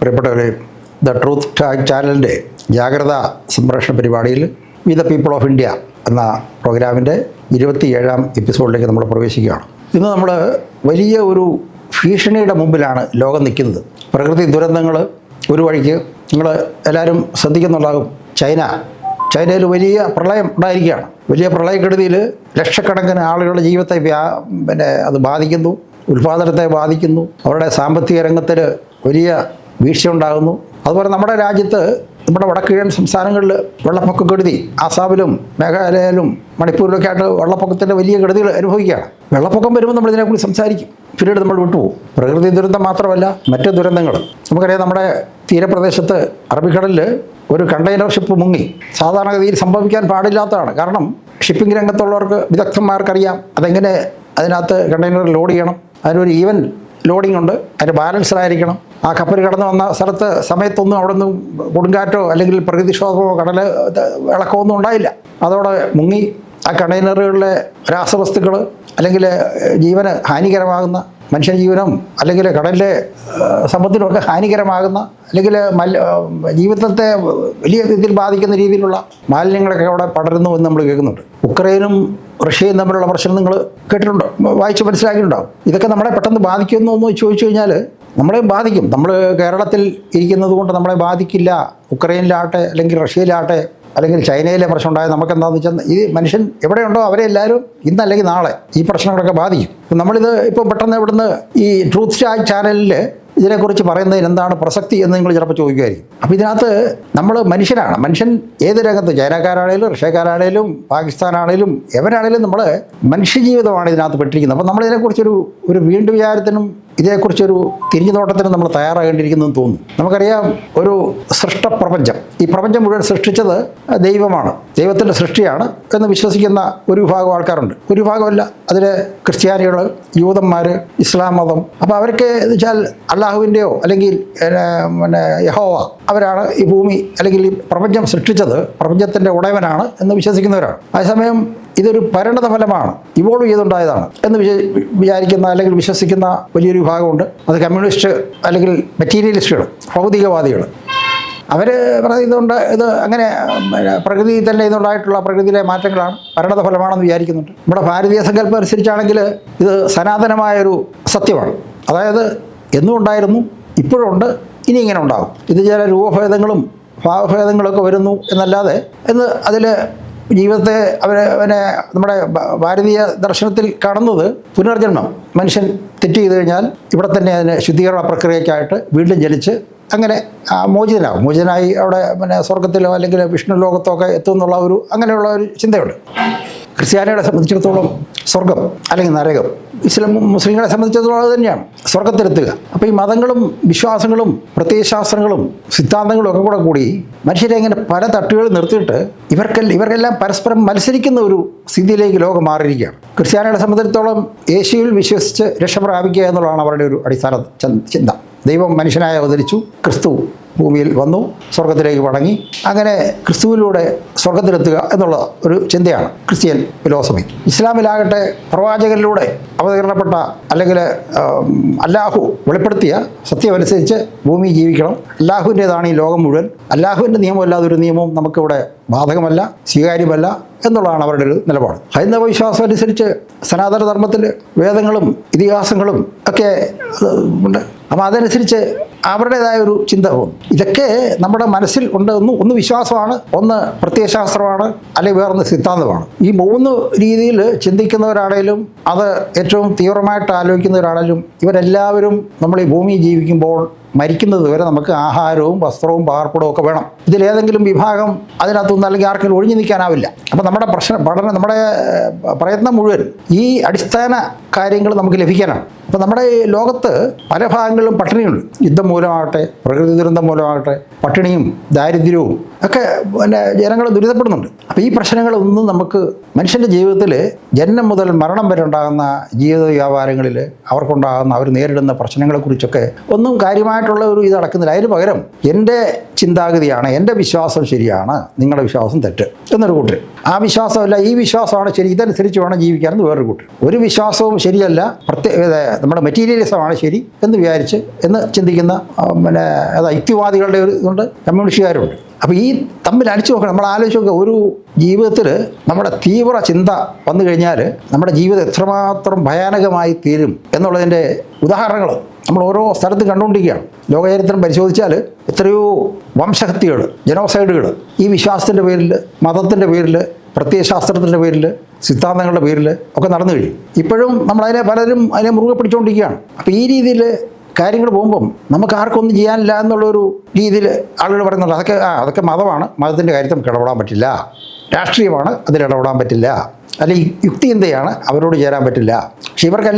പ്രിയപ്പെട്ടവരെ, the truth tag ചാനലിൻ്റെ ജാഗ്രത സംപ്രേഷണ പരിപാടിയിൽ we the people of India എന്ന പ്രോഗ്രാമിൻ്റെ 27ാം എപ്പിസോഡിലേക്ക് നമ്മൾ പ്രവേശിക്കുകയാണ്. ഇന്ന് നമ്മൾ വലിയ ഒരു ഭീഷണിയുടെ മുമ്പിലാണ് ലോകം നിൽക്കുന്നത്. പ്രകൃതി ദുരന്തങ്ങൾ ഒരു വഴിക്ക്, നിങ്ങൾ എല്ലാവരും ശ്രദ്ധിക്കുന്നുണ്ടാകും, ചൈനയിൽ വലിയ പ്രളയം ഉണ്ടായിരിക്കുകയാണ്. വലിയ പ്രളയക്കെടുതിയിൽ ലക്ഷക്കണക്കിന് ആളുകളുടെ ജീവിതത്തെ അത് ബാധിക്കുന്നു, ഉൽപ്പാദനത്തെ ബാധിക്കുന്നു, അവരുടെ സാമ്പത്തിക രംഗത്തിൽ വലിയ വീഴ്ച ഉണ്ടാകുന്നു. അതുപോലെ നമ്മുടെ രാജ്യത്ത്, നമ്മുടെ വടക്കിഴൻ സംസ്ഥാനങ്ങളിൽ വെള്ളപ്പൊക്കക്കെടുതി, ആസാമിലും മേഘാലയയിലും മണിപ്പൂരിലൊക്കെ ആയിട്ട് വെള്ളപ്പൊക്കത്തിൻ്റെ വലിയ കെടുതികൾ അനുഭവിക്കുകയാണ്. വെള്ളപ്പൊക്കം വരുമ്പോൾ നമ്മൾ ഇതിനെക്കുറിച്ച് സംസാരിക്കും, പിന്നീട് നമ്മൾ വിട്ടുപോകും. പ്രകൃതി ദുരന്തം മാത്രമല്ല, മറ്റ് ദുരന്തങ്ങൾ നമുക്കറിയാം. നമ്മുടെ തീരപ്രദേശത്ത് അറബിക്കടലിൽ ഒരു കണ്ടെയ്നർ ഷിപ്പ് മുങ്ങി. സാധാരണഗതിയിൽ സംഭവിക്കാൻ പാടില്ലാത്തതാണ്. കാരണം ഷിപ്പിംഗ് രംഗത്തുള്ളവർക്ക്, വിദഗ്ധന്മാർക്കറിയാം അതെങ്ങനെ അതിനകത്ത് കണ്ടെയ്നർ ലോഡ് ചെയ്യണം. അതിനൊരു ഈവൻ ലോഡിംഗ് ഉണ്ട്, അതിന് ബാലൻസ്ഡായിരിക്കണം. ആ കപ്പൽ കടന്നു വന്ന സ്ഥലത്ത് സമയത്തൊന്നും അവിടെ നിന്ന് കൊടുങ്കാറ്റോ അല്ലെങ്കിൽ പ്രകൃതിക്ഷോഭമോ കടൽ ഇളക്കമൊന്നും ഉണ്ടായില്ല. അതോടെ മുങ്ങി. ആ കണ്ടെയ്നറുകളിലെ രാസവസ്തുക്കൾ അല്ലെങ്കിൽ ജീവന് ഹാനികരമാകുന്ന, മനുഷ്യജീവനും അല്ലെങ്കിൽ കടലിലെ സമ്പത്തിനുമൊക്കെ ഹാനികരമാകുന്ന, അല്ലെങ്കിൽ ജീവിതത്തെ വലിയ രീതിയിൽ ബാധിക്കുന്ന രീതിയിലുള്ള മാലിന്യങ്ങളൊക്കെ അവിടെ പടരുന്നു എന്ന് നമ്മൾ കേൾക്കുന്നുണ്ട്. ഉക്രൈനും റഷ്യയും തമ്മിലുള്ള പ്രശ്നം നിങ്ങൾ കേട്ടിട്ടുണ്ടോ, വായിച്ച് മനസ്സിലാക്കിയിട്ടുണ്ടാവും. ഇതൊക്കെ നമ്മളെ പെട്ടെന്ന് ബാധിക്കുമെന്ന് ചോദിച്ചു കഴിഞ്ഞാൽ നമ്മളെയും ബാധിക്കും. നമ്മൾ കേരളത്തിൽ ഇരിക്കുന്നത് കൊണ്ട് നമ്മളെ ബാധിക്കില്ല. ഉക്രൈനിലാട്ടെ അല്ലെങ്കിൽ റഷ്യയിലാട്ടെ അല്ലെങ്കിൽ ചൈനയിലെ പ്രശ്നം ഉണ്ടായത് നമുക്ക് എന്താണെന്ന് വെച്ചാൽ, ഈ മനുഷ്യൻ എവിടെയുണ്ടോ അവരെ എല്ലാവരും ഇന്നല്ലെങ്കിൽ നാളെ ഈ പ്രശ്നങ്ങളൊക്കെ ബാധിക്കും. നമ്മളിത് ഇപ്പോൾ പെട്ടെന്ന് ഇവിടുന്ന് ഈ ട്രൂത്ത് ടാഗ് ചാനലിൽ ഇതിനെക്കുറിച്ച് പറയുന്നതിന് എന്താണ് പ്രസക്തി എന്ന് നിങ്ങൾ ചിലപ്പോൾ ചോദിക്കുമായിരിക്കും. അപ്പോൾ ഇതിനകത്ത് നമ്മൾ മനുഷ്യനാണ്. മനുഷ്യൻ ഏത് രംഗത്ത്, ചൈനക്കാരാണേലും റഷ്യക്കാരാണേലും പാകിസ്ഥാനാണേലും എവരാണേലും നമ്മൾ മനുഷ്യജീവിതമാണ് ഇതിനകത്ത് പെട്ടിരിക്കുന്നത്. അപ്പോൾ നമ്മളിതിനെക്കുറിച്ചൊരു വീണ്ടും വിചാരത്തിനും ഇതേക്കുറിച്ചൊരു തിരിഞ്ഞു നോട്ടത്തിനും നമ്മൾ തയ്യാറാകേണ്ടിയിരിക്കുന്നതെന്ന് തോന്നുന്നു. നമുക്കറിയാം, ഒരു സൃഷ്ടപ്രപഞ്ചം, ഈ പ്രപഞ്ചം മുഴുവൻ സൃഷ്ടിച്ചത് ദൈവമാണ്, ദൈവത്തിൻ്റെ സൃഷ്ടിയാണ് എന്ന് വിശ്വസിക്കുന്ന ഒരു വിഭാഗം ആൾക്കാരുണ്ട്. ഒരു വിഭാഗമല്ല, അതിൽ ക്രിസ്ത്യാനികൾ, യൂതന്മാർ, ഇസ്ലാം മതം. അപ്പോൾ അവർക്ക് എന്ന് വെച്ചാൽ അള്ളാഹുവിൻ്റെയോ അല്ലെങ്കിൽ യഹോവ അവരാണ് ഈ ഭൂമി അല്ലെങ്കിൽ ഈ പ്രപഞ്ചം സൃഷ്ടിച്ചത്, പ്രപഞ്ചത്തിൻ്റെ ഉടയവനാണ് എന്ന് വിശ്വസിക്കുന്നവരാണ്. അതേസമയം ഇതൊരു പരിണത ഫലമാണ്, ഇവോൾവ് ചെയ്തുണ്ടായതാണ് എന്ന് വിചാരിക്കുന്ന അല്ലെങ്കിൽ വിശ്വസിക്കുന്ന വലിയൊരു വിഭാഗമുണ്ട്. അത് കമ്മ്യൂണിസ്റ്റ് അല്ലെങ്കിൽ മെറ്റീരിയലിസ്റ്റുകൾ, ഭൗതികവാദികൾ. അവർ പറയുന്നുണ്ട് ഇത് അങ്ങനെ പ്രകൃതി തന്നെ ഇതുണ്ടായിട്ടുള്ള പ്രകൃതിയിലെ മാറ്റങ്ങളാണ്, പരിണത ഫലമാണെന്ന് വിചാരിക്കുന്നുണ്ട്. നമ്മുടെ ഭാരതീയ സങ്കല്പം അനുസരിച്ചാണെങ്കിൽ ഇത് സനാതനമായൊരു സത്യമാണ്. അതായത് എന്നും ഉണ്ടായിരുന്നു, ഇപ്പോഴുണ്ട്, ഇനി ഇങ്ങനെ ഉണ്ടാകും. ഇത് ചില രൂപഭേദങ്ങളും ഭാവഭേദങ്ങളൊക്കെ വരുന്നു എന്നല്ലാതെ അതിൽ ജീവിതത്തെ നമ്മുടെ ഭാരതീയ ദർശനത്തിൽ കാണുന്നത് പുനർജന്മം. മനുഷ്യൻ തെറ്റ് ചെയ്ത് കഴിഞ്ഞാൽ ഇവിടെ തന്നെ അതിന് ശുദ്ധീകരണ പ്രക്രിയയ്ക്കായിട്ട് വീണ്ടും ജനിച്ച് അങ്ങനെ മോചിതനായി അവിടെ സ്വർഗത്തിലോ അല്ലെങ്കിൽ വിഷ്ണു ലോകത്തോ ഒക്കെ എത്തുമെന്നുള്ള അങ്ങനെയുള്ള ഒരു ചിന്തയുണ്ട്. ക്രിസ്ത്യാനികളെ സംബന്ധിച്ചിടത്തോളം സ്വർഗം അല്ലെങ്കിൽ നരകം, മുസ്ലിങ്ങളെ സംബന്ധിച്ചിടത്തോളം അത് തന്നെയാണ്, സ്വർഗത്തിലെത്തുക. അപ്പോൾ ഈ മതങ്ങളും വിശ്വാസങ്ങളും പ്രത്യയശാസ്ത്രങ്ങളും സിദ്ധാന്തങ്ങളും ഒക്കെ കൂടി മനുഷ്യരെ ഇങ്ങനെ പല തട്ടുകളിൽ നിർത്തിയിട്ട് ഇവർക്കെല്ലാം പരസ്പരം മത്സരിക്കുന്ന ഒരു സ്ഥിതിയിലേക്ക് ലോകം മാറിയിരിക്കുകയാണ്. ക്രിസ്ത്യാനികളെ സംബന്ധിച്ചിടത്തോളം യേശുവിൽ വിശ്വസിച്ച് രക്ഷ പ്രാപിക്കുക എന്നുള്ളതാണ് അവരുടെ ഒരു അടിസ്ഥാന ചിന്ത. ദൈവം മനുഷ്യനായി അവതരിച്ചു, ക്രിസ്തു ഭൂമിയിൽ വന്നു, സ്വർഗത്തിലേക്ക് മടങ്ങി, അങ്ങനെ ക്രിസ്തുവിലൂടെ സ്വർഗത്തിലെത്തുക എന്നുള്ള ഒരു ചിന്തയാണ് ക്രിസ്ത്യൻ ഫിലോസഫി. ഇസ്ലാമിലാകട്ടെ പ്രവാചകരിലൂടെ അവതരിക്കപ്പെട്ട അല്ലെങ്കിൽ അല്ലാഹു വെളിപ്പെടുത്തിയ സത്യമനുസരിച്ച് ഭൂമി ജീവിക്കണം, അല്ലാഹുവിൻ്റേതാണ് ഈ ലോകം മുഴുവൻ, അല്ലാഹുവിൻ്റെ നിയമമല്ലാതെ ഒരു നിയമവും നമുക്കിവിടെ ബാധകമല്ല, സ്വീകാര്യമല്ല എന്നുള്ളതാണ് അവരുടെ ഒരു നിലപാട്. ഹൈന്ദവ വിശ്വാസം അനുസരിച്ച് സനാതന ധർമ്മത്തിൽ വേദങ്ങളും ഇതിഹാസങ്ങളും ഒക്കെ ഉണ്ട്. അപ്പോൾ അതനുസരിച്ച് അവരുടേതായ ഒരു ചിന്ത തോന്നും. ഇതൊക്കെ നമ്മുടെ മനസ്സിൽ ഉണ്ട്. ഒന്ന് വിശ്വാസമാണ്, ഒന്ന് പ്രത്യയശാസ്ത്രമാണ്, അല്ലെങ്കിൽ വേറൊന്ന് സിദ്ധാന്തമാണ്. ഈ 3 രീതിയിൽ ചിന്തിക്കുന്നവരാണേലും അത് ഏറ്റവും തീവ്രമായിട്ട് ആലോചിക്കുന്നവരാണേലും ഇവരെല്ലാവരും നമ്മൾ ഈ ഭൂമി ജീവിക്കുമ്പോൾ മരിക്കുന്നത് വരെ നമുക്ക് ആഹാരവും വസ്ത്രവും പാർപ്പിടവും ഒക്കെ വേണം. ഇതിലേതെങ്കിലും വിഭാഗം അതിനകത്തൊന്നും അല്ലെങ്കിൽ ആർക്കെങ്കിലും ഒഴിഞ്ഞു നിൽക്കാനാവില്ല. അപ്പോൾ നമ്മുടെ നമ്മുടെ പ്രയത്നം മുഴുവൻ ഈ അടിസ്ഥാന കാര്യങ്ങൾ നമുക്ക് ലഭിക്കാനാണ്. അപ്പോൾ നമ്മുടെ ലോകത്ത് പല ഭാഗങ്ങളിലും പട്ടിണിയുണ്ട്. യുദ്ധം മൂലമാകട്ടെ, പ്രകൃതി ദുരന്തം മൂലമാകട്ടെ, പട്ടിണിയും ദാരിദ്ര്യവും ഒക്കെ ജനങ്ങൾ ദുരിതപ്പെടുന്നുണ്ട്. അപ്പോൾ ഈ പ്രശ്നങ്ങളൊന്നും നമുക്ക് മനുഷ്യൻ്റെ ജീവിതത്തിൽ ജനനം മുതൽ മരണം വരെ ഉണ്ടാകുന്ന ജീവിത വ്യാപാരങ്ങളിൽ അവർ നേരിടുന്ന പ്രശ്നങ്ങളെക്കുറിച്ചൊക്കെ ഒന്നും കാര്യമായിട്ടുള്ള ഒരു ഇത് നടക്കുന്നില്ല. അതിന് പകരം എൻ്റെ ചിന്താഗതിയാണ്, എൻ്റെ വിശ്വാസം ശരിയാണ്, നിങ്ങളുടെ വിശ്വാസം തെറ്റ് എന്നൊരു കൂട്ടർ. ആ വിശ്വാസമല്ല, ഈ വിശ്വാസമാണ് ശരി, ഇതനുസരിച്ച് വേണം ജീവിക്കാനെന്ന് വേറൊരു കൂട്ടർ. ഒരു വിശ്വാസവും ശരിയല്ല, നമ്മുടെ മെറ്റീരിയലിസമാണ് ശരി എന്ന് വിചാരിച്ച് എന്ന് ചിന്തിക്കുന്ന യുക്തിവാദികളുടെ ഒരു ഇതുണ്ട്, കമ്മ്യൂണിസ്റ്റുകാരുണ്ട്. അപ്പോൾ ഈ തമ്മിൽ അടിച്ചു നോക്കണം. നമ്മൾ ആലോചിച്ച് നോക്കുക, ഒരു ജീവിതത്തിൽ നമ്മുടെ തീവ്ര ചിന്ത വന്നു കഴിഞ്ഞാൽ നമ്മുടെ ജീവിതം എത്രമാത്രം ഭയാനകമായി തീരും എന്നുള്ളതിൻ്റെ ഉദാഹരണങ്ങൾ നമ്മൾ ഓരോ സ്ഥലത്തും കണ്ടുകൊണ്ടിരിക്കുകയാണ്. ലോകചരിത്രം പരിശോധിച്ചാൽ എത്രയോ വംശഹത്യകൾ, ജനോസൈഡുകൾ ഈ വിശ്വാസത്തിൻ്റെ പേരിൽ, മതത്തിൻ്റെ പേരിൽ, പ്രത്യയശാസ്ത്രത്തിൻ്റെ പേരിൽ, സിദ്ധാന്തങ്ങളുടെ പേരിൽ ഒക്കെ നടന്നു കഴിയും. ഇപ്പോഴും പലരും അതിനെ മുറുകെ പിടിച്ചുകൊണ്ടിരിക്കുകയാണ്. അപ്പോൾ ഈ രീതിയിൽ കാര്യങ്ങൾ പോകുമ്പം നമുക്ക് ആർക്കൊന്നും ചെയ്യാനില്ല എന്നുള്ളൊരു രീതിയിൽ ആളുകൾ പറയുന്നുണ്ട്. അതൊക്കെ മതമാണ്, മതത്തിൻ്റെ കാര്യത്തിൽ നമുക്ക് ഇടപെടാൻ പറ്റില്ല. രാഷ്ട്രീയമാണ്, അതിലിടപെടാൻ പറ്റില്ല. അല്ലെങ്കിൽ യുക്തിചിന്തയാണ്, അവരോട് ചേരാൻ പറ്റില്ല. പക്ഷെ ഇവർക്ക്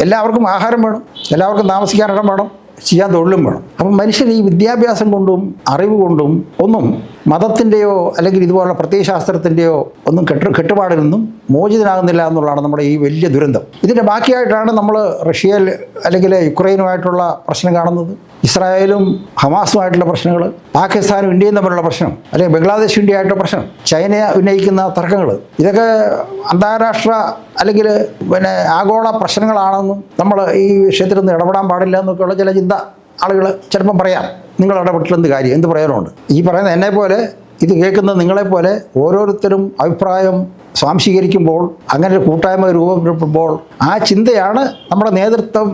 എല്ലാവർക്കും ആഹാരം വേണം, എല്ലാവർക്കും താമസിക്കാൻ ഇടം വേണം, ചെയ്യാൻ തൊഴിലും വേണം. അപ്പം മനുഷ്യൻ ഈ വിദ്യാഭ്യാസം കൊണ്ടും അറിവ് കൊണ്ടും ഒന്നും മതത്തിൻ്റെയോ അല്ലെങ്കിൽ ഇതുപോലുള്ള പ്രത്യയശാസ്ത്രത്തിൻ്റെയോ ഒന്നും കെട്ടുപാടിൽ നിന്നും മോചിതനാകുന്നില്ല എന്നുള്ളതാണ് നമ്മുടെ ഈ വലിയ ദുരന്തം. ഇതിൻ്റെ ബാക്കിയായിട്ടാണ് നമ്മൾ റഷ്യയിൽ അല്ലെങ്കിൽ യുക്രൈനുമായിട്ടുള്ള പ്രശ്നം കാണുന്നത്, ഇസ്രായേലും ഹമാസുമായിട്ടുള്ള പ്രശ്നങ്ങൾ, പാകിസ്ഥാനും ഇന്ത്യയും തമ്മിലുള്ള പ്രശ്നം, അല്ലെങ്കിൽ ബംഗ്ലാദേശ് ഇന്ത്യ ആയിട്ടുള്ള പ്രശ്നം, ചൈന ഉന്നയിക്കുന്ന തർക്കങ്ങൾ, ഇതൊക്കെ അന്താരാഷ്ട്ര അല്ലെങ്കിൽ ആഗോള പ്രശ്നങ്ങളാണെന്നും നമ്മൾ ഈ വിഷയത്തിലൊന്നും ഇടപെടാൻ പാടില്ല എന്നൊക്കെയുള്ള ചില ചിന്ത ആളുകൾ ചിലപ്പം പറയാം. നിങ്ങൾ ഇടപെട്ടില്ലെന്ത് കാര്യം, എന്ത് പ്രയോജനമുണ്ട്? ഈ പറയുന്ന എന്നെപ്പോലെ ഇത് കേൾക്കുന്ന നിങ്ങളെപ്പോലെ ഓരോരുത്തരും അഭിപ്രായം സ്വാംശീകരിക്കുമ്പോൾ, അങ്ങനെ ഒരു കൂട്ടായ്മ രൂപപ്പെടുമ്പോൾ ആ ചിന്തയാണ് നമ്മുടെ നേതൃത്വം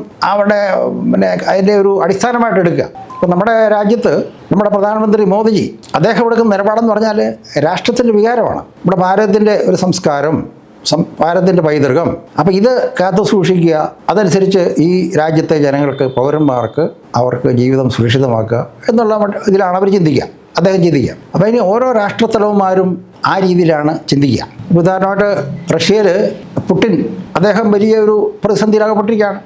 അതിൻ്റെ ഒരു അടിസ്ഥാനമായിട്ട് എടുക്കുക. ഇപ്പോൾ നമ്മുടെ രാജ്യത്ത് നമ്മുടെ പ്രധാനമന്ത്രി മോദിജി അദ്ദേഹം എടുക്കുന്ന നിലപാടെന്ന് പറഞ്ഞാൽ രാഷ്ട്രത്തിൻ്റെ വികാരമാണ്, നമ്മുടെ ഭാരതത്തിൻ്റെ ഒരു സംസ്കാരം, ഭാരതത്തിൻ്റെ പൈതൃകം. അപ്പോൾ ഇത് കാത്തു സൂക്ഷിക്കുക, അതനുസരിച്ച് ഈ രാജ്യത്തെ ജനങ്ങൾക്ക്, പൗരന്മാർക്ക് അവർക്ക് ജീവിതം സുരക്ഷിതമാക്കുക എന്നുള്ള ഇതിലാണ് അവർ ചിന്തിക്കുക, അദ്ദേഹം ചിന്തിക്കുക. അപ്പോൾ ഇനി ഓരോ രാഷ്ട്രത്തലവന്മാരും ആ രീതിയിലാണ് ചിന്തിക്കുക. ഉദാഹരണമായിട്ട് റഷ്യയിൽ പുടിൻ അദ്ദേഹം വലിയൊരു പ്രതിസന്ധിയിലാകപ്പെട്ടിരിക്കുകയാണ്.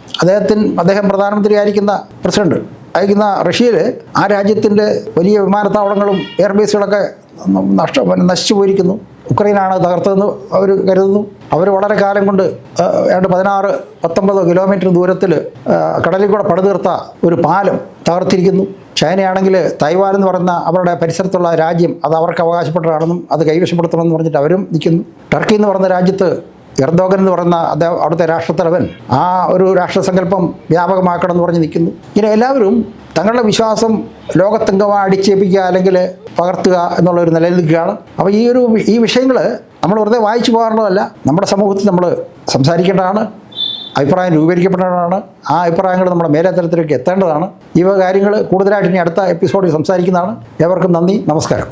അദ്ദേഹം പ്രധാനമന്ത്രി അയക്കുന്ന റഷ്യയിൽ ആ രാജ്യത്തിൻ്റെ വലിയ വിമാനത്താവളങ്ങളും എയർബേസുകളൊക്കെ നശിച്ചു പോയിരിക്കുന്നു. ഉക്രൈനാണ് തകർത്തതെന്ന് അവർ കരുതുന്നു. അവർ വളരെ കാലം കൊണ്ട് 16-19 കിലോമീറ്റർ ദൂരത്തിൽ കടലിൽ കൂടെ പടുതീർത്ത ഒരു പാലം തകർത്തിരിക്കുന്നു. ചൈനയാണെങ്കിൽ തൈവാൻ എന്ന് പറയുന്ന അവരുടെ പരിസരത്തുള്ള രാജ്യം അത് അവർക്ക് അവകാശപ്പെട്ടതാണെന്നും അത് കൈവശപ്പെടുത്തണമെന്ന് പറഞ്ഞിട്ട് അവരും നിൽക്കുന്നു. ടർക്കി എന്ന് പറയുന്ന രാജ്യത്ത് എർദോഗൻ എന്ന് പറയുന്ന അവിടുത്തെ രാഷ്ട്രത്തലവൻ ആ ഒരു രാഷ്ട്രസങ്കല്പം വ്യാപകമാക്കണം എന്ന് പറഞ്ഞ് നിൽക്കുന്നു. ഇങ്ങനെ എല്ലാവരും തങ്ങളുടെ വിശ്വാസം ലോകത്തെങ്ങും അടിച്ചേൽപ്പിക്കുക അല്ലെങ്കിൽ പകർത്തുക എന്നുള്ളൊരു നിലയിൽ നിൽക്കുകയാണ്. അപ്പോൾ ഈ വിഷയങ്ങൾ നമ്മൾ വെറുതെ വായിച്ചു പോകാറുള്ളതല്ല, നമ്മുടെ സമൂഹത്തിൽ നമ്മൾ സംസാരിക്കേണ്ടതാണ്, അഭിപ്രായം രൂപീകരിക്കപ്പെടേണ്ടതാണ്. ആ അഭിപ്രായങ്ങൾ നമ്മുടെ മേലേത്തലത്തിലേക്ക് എത്തേണ്ടതാണ്. കാര്യങ്ങൾ കൂടുതലായിട്ട് ഇനി അടുത്ത എപ്പിസോഡിൽ സംസാരിക്കുന്നതാണ്. ഏവർക്കും നന്ദി, നമസ്കാരം.